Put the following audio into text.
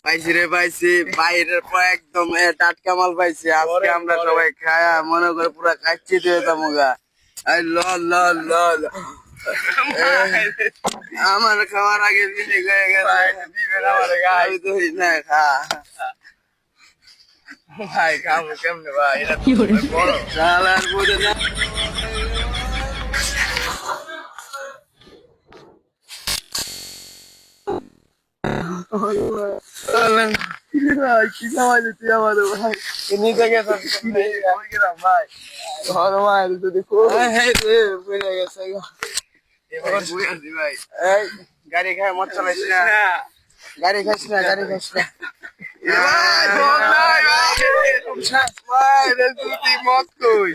পাইছি রে পাইছি, বাইরের পর একদম টাটকা মাল পাইছি। আজকে আমরা সবাই খায়া মনে করে পুরা কাচ্ছি দিয়ে তামুগা। আমার খাওয়ার আগে দিনে হয়ে গেছে, আমি তো না খা ভাই, খাবো কেমনে ভাই? এটা বড় চাল আর বোঝে না। কি খাওয়াইলি তুই আমাদের ভাই? নিতে গেছিস ভাই? ঘর মায়ের যদি গেছে ভাই। এই গাড়ি খায় মদ চালাইস না, গাড়ি খাইস না, গাড়ি খাইস না। মদ কই?